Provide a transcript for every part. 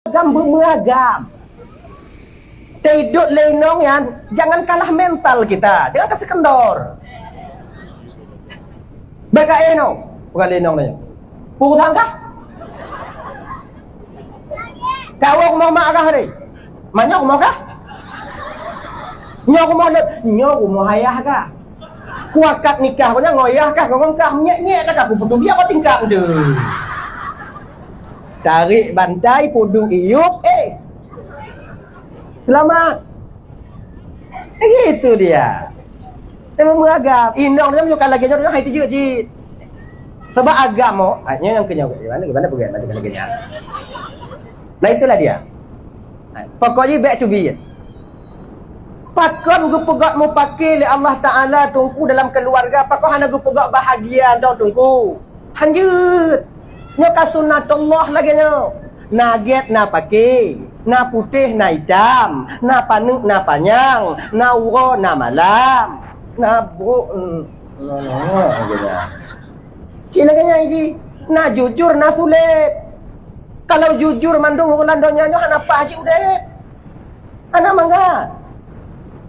Agam beragam. Tidur lenong yan, jangan kalah mental kita. Jangan kasih kendor. Baka eno, bukan lenong nanya. Putang kah? Kau mau marah ni? Mana mau kah? Nyok mau hayah kah? Kuakat nikah punya ngoyah kah? Kau kah nyek-nyek kah? Aku putu biar kau tingkang tu. Tarik bantai pudu iup, selamat. Itu dia. Memang beragam. Indong dia menyukai lagi dia hai tiga je. Sebab agama, hanya yang kenyang gimana pergi macam lagi nya. Nah itulah dia. Pokoknya back to be. Pakon gu pegat mu pakai le Allah Taala tungku dalam keluarga, pakon hana gu pegat bahagia dong tungku. Hanjut. Nya ka sunnatullah lagi nya. Naget na pakai, na putih na hitam, na paneng na panjang, na uro na malam, na bro. Cina kanya iji, na jujur na sulit. Kalau jujur mandung ulan donya nyo hana apa haji udah. Hana mangga.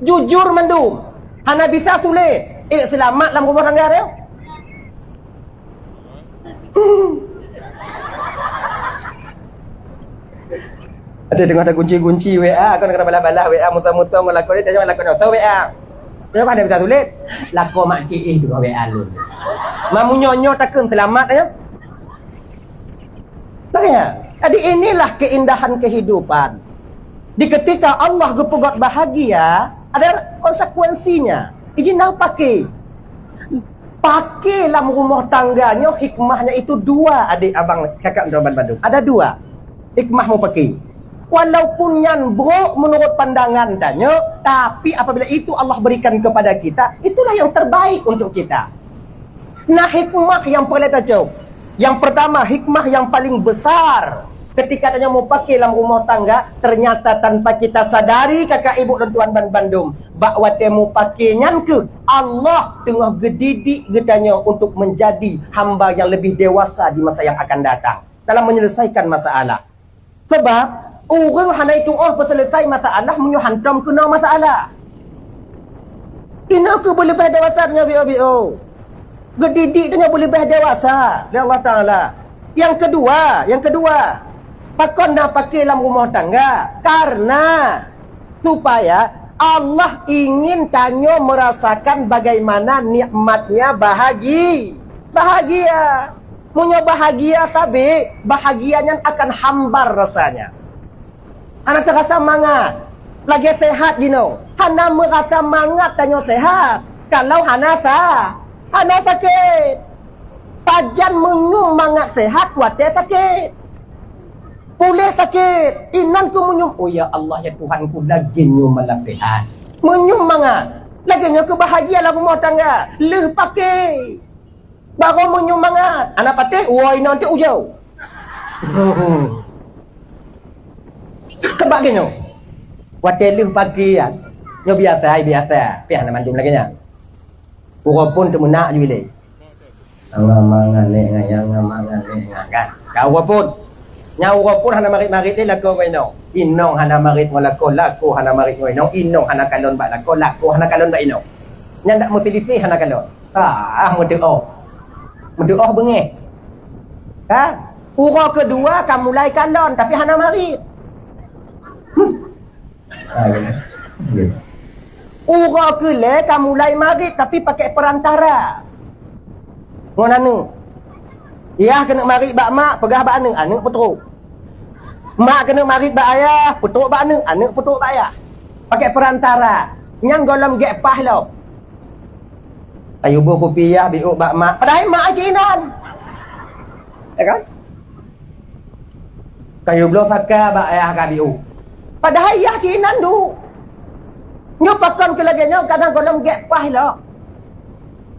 Jujur mandung, hana bisa sulit. Selamat dalam rumah tangga dia. Ada dengar ada kunci-kunci WA, kau nak kena balas-balas WA musa-musa ngelakon dia jangan lakon dosa WA. Dia mana bisa tulis? Lakon mak cik tu WA lu. Mamu nyonyo takkan selamat ya. Makanya, jadi inilah keindahan kehidupan. Di ketika Allah gepegot bahagia, ada konsekuensinya. Izin nak pakai. Pakai dalam rumah tangganya, hikmahnya itu dua, adik abang kakak Droban Bandung. Ada dua. Hikmah mau pakai. Walaupun yang buruk menurut pandangan tanya, tapi apabila itu Allah berikan kepada kita, itulah yang terbaik untuk kita. Nah hikmah yang paling tajam. Yang pertama, hikmah yang paling besar. Ketika tanya mau pakai dalam rumah tangga, ternyata tanpa kita sadari kakak ibu dan tuan Bandung, bahawa temu pakainya ke Allah tengah gedidik getanya untuk menjadi hamba yang lebih dewasa di masa yang akan datang dalam menyelesaikan masalah. Sebab orang hana itu selesai masalah menyuhantam kena masalah. Ina ke boleh lebih dewasanya bio. Gedidik dia boleh lebih dewasa dari Allah Taala. Yang kedua, pakon nak pakai dalam rumah tangga karena supaya Allah ingin tanyo merasakan bagaimana nikmatnya bahagia. Punya bahagia tapi bahagianya akan hambar rasanya. Anak terasa mangat. Lagi sehat Jino. Hana merasa mangat tanyo sehat. Kalau hana sakit. Pajan menyum mangat sehat wadah sakit. Boleh sakit. Inan ku menyum. Oh ya Allah ya Tuhanku lagi nyum malah sehat. Menyum mangat. Lagi nyum kebahagiaan lah rumah tangga. Leh pakai. Baru menyum mangat. Anak patih. Wah inan tu ujau. Kebak kenyo. Wadah leh pagi ya. Nyo biasa. Piah nak mandum lagi nya. Pura pun tu menak je bilik. Ngamangan kan. Kau pun. Nyawa pun hana marit-marit dia lako kau inong hana marit ngolako lako hana marit ngoinong inong hana kalon bak lako hana kalon bak inong nya ndak mesti lisih hana kalon mendoa bengeh ura kedua kamu mulai kalon tapi hana marit ura kele kamu mulai marit tapi pakai perantara ngonanu ya kena marit bak mak pegah bak anak petruk. Mak kena marit bak ayah, petruk bak anak petruk bak ayah. Pakai perantara. Nyang golem gek pah lo. Ayu bu pupiyah biuk bak mak. Padahal mak acinan. Ya kan? Kayu blo fakar bak ayah ka biuk. Padahal ayah cinan du. Nyo pakon ke lagi nyo kadang golem gek pah lo.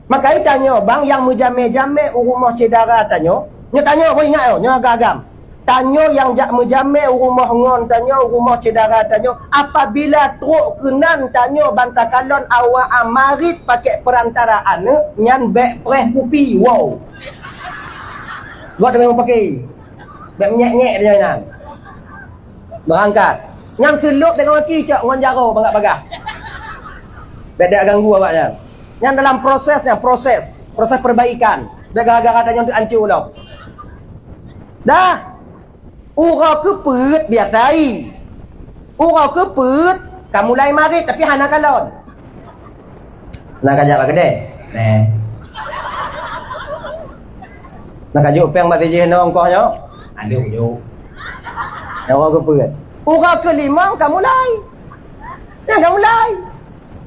Makanya tanya, bang yang menjame-jame rumah cedara tanya. Nyo tanya, kau ingat nyo agak-agam. Tanya yang menjame rumah ngon tanya, rumah cedara tanya. Apabila truk kenan tanya bantah kalon awak amarit pakai perantara anak, nyan bek preh pupi, wow. Buat dengan pakai. Bek nyek-nyek dia nyan. Berangkat. Yang seluk dengan kicak ngan jaro bagak-bagak. Beda ganggu awaknya. Yang dalam proses perbaikan. Dah gara-gara tanya untuk hancur dah. Dah. Urau kepet biasai. Urau kepet, kamu lain marit tapi hana kalon. Nak kajak apa kedai? Nak kajak peng mak tejih no ongkohnya? Aduh yo. Urau kepet. Urau kelima kamu lain. Yang kamu lain.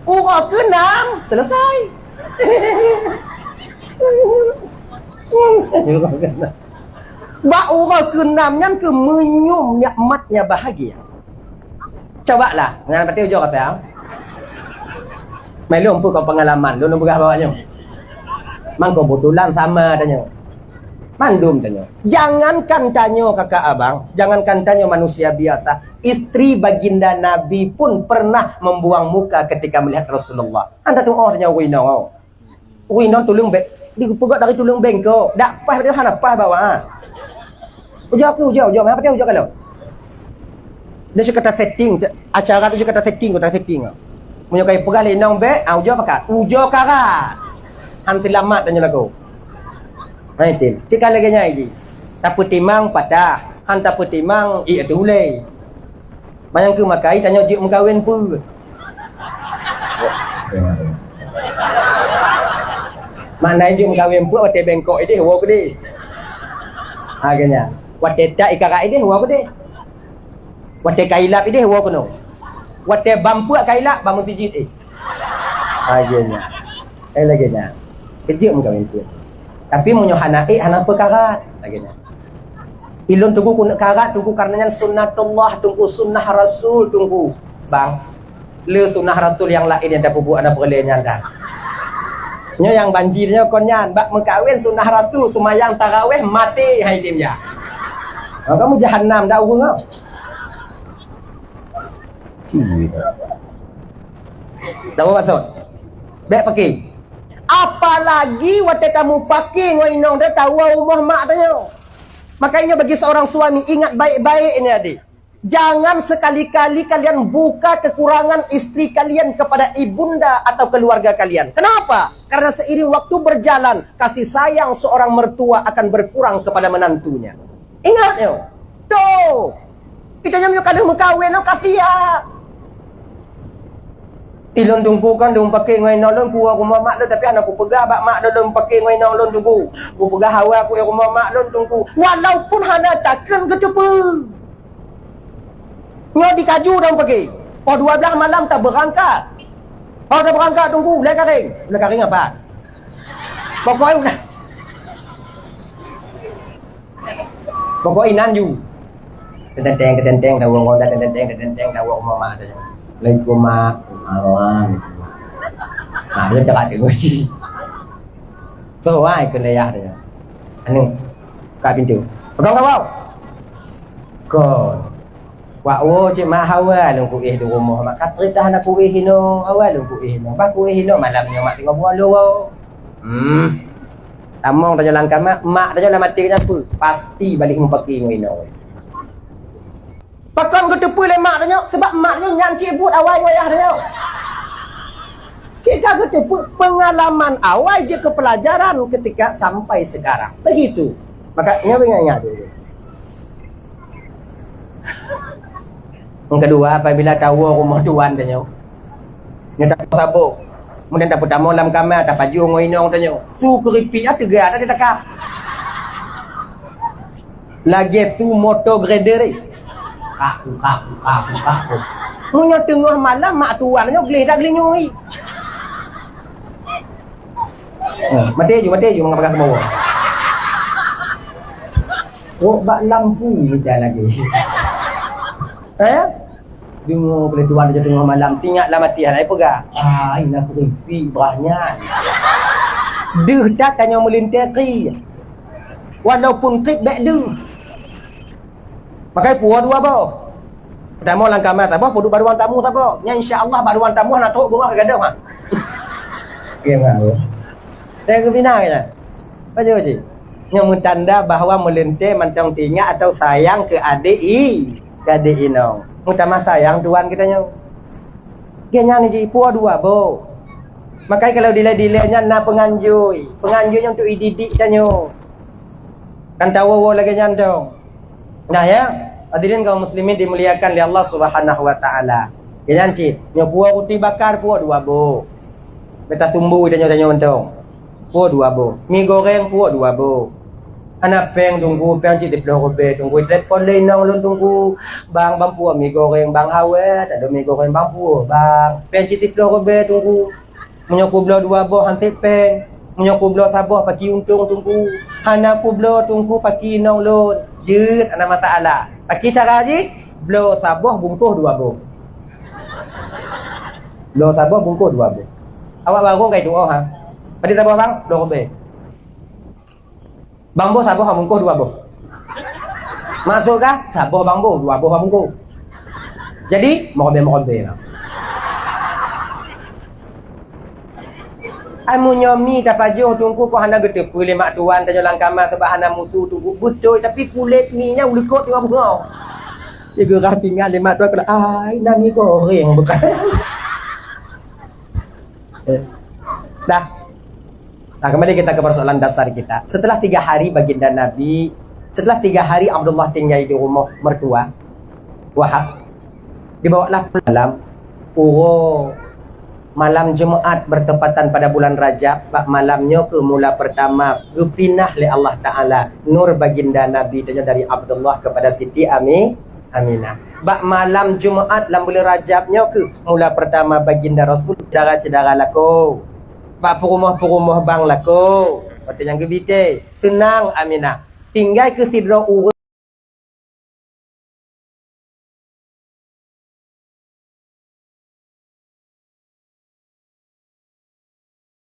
Urau keenam selesai. Bak urau keenam yang ke menyum nikmatnya bahagia. Cobalah, dengan pati ujung kata ya. Mai lu kau pengalaman, lu berah bawanya. Mang kau betulan sama tanya. Mandum tanya. Jangankan tanya kakak abang, jangankan tanya manusia biasa, istri baginda Nabi pun pernah membuang muka ketika melihat Rasulullah. Anda tu orangnya wino. Wino tulung be, dipegak dari tulung bengkok. Dak pas dia hana pas bawa. Ujung, apa dia ujung kalau? Dia cakap kata setting acara tu cakap kata setting punya kai pegal lenong be ujo pakat ujo karat han selamat tanya lagu hai tim cakap lagi nya iki tapi timang patah han tapi timang i atu ulai bayang ke makai tanya jik mengkawin pu mana jik mengkawin pu wate bengkok ini hawa gede agaknya wate tak ikarai ini hawa gede wate kailap ide hawa kono. Wate bampu kailap bangun tijit agenya. Lagenya. Kecil muka itu. Tapi munyo hanai hana perkara agenya. Ilun tunggu kun karat tunggu karenanya sunnatullah tunggu sunnah rasul tunggu. Bang. Le sunnah rasul yang lain yang dapat buat anak perlenya dah. Nyo yang banjirnya konyan bak mengkawin sunnah rasul sumayang tarawih mati hai timnya. Kamu jahanam dah urang. Tahu maksud? Baik pakai. Apalagi waktu kamu pakai ngoinong dah tahu rumah mak tanya. Makanya bagi seorang suami ingat baik-baik ini adik. Jangan sekali-kali kalian buka kekurangan istri kalian kepada ibunda atau keluarga kalian. Kenapa? Karena seiring waktu berjalan, kasih sayang seorang mertua akan berkurang kepada menantunya. Ingat yo. Tuh. Kita nyamuk kadang mengkawin kasih ya. Ilon tunggu kan dong pakai ngai nolong ku aku mak lo tapi anak ku pegah bak mak dong pakai ngai nolong tunggu. Ku pegah hawa aku aku mak lo tunggu. Walaupun hana takkan kecupu. Nyo dikaju dong pakai. Oh 12 malam tak berangkat. Oh tak berangkat tunggu boleh kering. Boleh kering apa? Pokoknya udah. Pokoknya nanju. Ketenteng dah wong dah ketenteng dah wong mak dah. Waalaikumsalam. Nah, dia cakap dia ngoci. So, why kena ya dia? Anu, kat pintu. Pegang kau. Kon. Wa wo cik mah hawa long ku di rumah. Mak kata dah nak ku hino awal long ku hino. Ba ku hino malamnya mak tengok bola wo. Tamong tanya langkah mak tanya lah mati kenapa? Pasti balik mempaki ngino. Pakon ke tepu le mak tanya sebab maknya nyan cik but awal wayah dia. Cik ke tepu pengalaman awal je ke pelajaran ketika sampai sekarang. Begitu. Makanya ingat dulu. Yang kedua apabila tahu rumah tuan tanya. Nya tak sabuk. Kemudian dapat tamu dalam kamar tak baju ngoinong tanya. Su keripik ada tegak ada dekat. Lagi tu motor grader. Kaku. Munya tengah malam mak tuannya gelih dah gelih nyoi. Mati je mengapa ke bawah. Oh, bak lampu dah lagi. Dengar boleh tuan dia tengah malam tinggallah mati hai pegah. Ini nak ripi banyak. Deh tak tanya melintaki. Walaupun kit baik deh. Pakai puas dua apa? Pertama langkah mata apa? Puduk baruan tamu tak apa? Nya insya-Allah baruan tamu nak teruk gua ke gadang ah. Okey mau. Saya kebina kena. Baca cik. Yang mentanda bahawa melentik mentang tinggal atau sayang ke adik Gadik inong. Mutama sayang tuan kita nyo. Kaya ni ji puan dua bo. Makanya kalau delay-delaynya na penganjui. Penganjuinya untuk dididik kita nyo. Kan tahu lagi nyandong. Nah ya, hadirin kaum muslimin dimuliakan oleh Allah Subhanahu wa taala. Ya janci, nyo puan roti bakar puan dua bo. Beta tumbu dan nyo untong. Puan dua bo. Mi goreng puan dua bo. Anak peng tunggu peng cik diplo kobe tunggu telepon lenong lun tunggu bang bampu mi goreng bang awet ada mi goreng bampu bang peng cik diplo kobe tunggu menyoku blo dua boh hansip peng menyoku blo saboh paki untung tunggu hana ku blo tunggu paki nong lun jeut ana masalah paki cara ji blo saboh bungkuh dua boh blo saboh bungkuh dua boh awak baru kai tu ha padi saboh bang blo kobe bambu saboh bungkuh dua boh. Masuk kah? Saboh bambu dua boh bungkuh. Jadi mokobe lah. Amu nyomi tapajuh tunggu ko hana gete pule mak tuan tanyo langkama sebab hana musuh tunggu betul tapi kulit ni nya ulikot tengah bunga. Dia gerah tinggal lemak tuan kena ai nami goreng bukan. Dah. Nah, kembali kita ke persoalan dasar kita. Setelah 3 hari baginda Nabi, setelah 3 hari Abdullah tinggal di rumah mertua Wahab, dibawalah malam malam Jumaat bertepatan pada bulan Rajab, malamnya ke mula pertama kepinah oleh Allah Ta'ala nur baginda Nabi dari Abdullah kepada Siti Aminah. Bak malam Jumaat dalam bulan Rajabnya ke mula pertama baginda Rasul cedara-cedara lako. Pak perumah bang lako. Kata yang kebite. Tenang Aminah. Tinggal ke sidra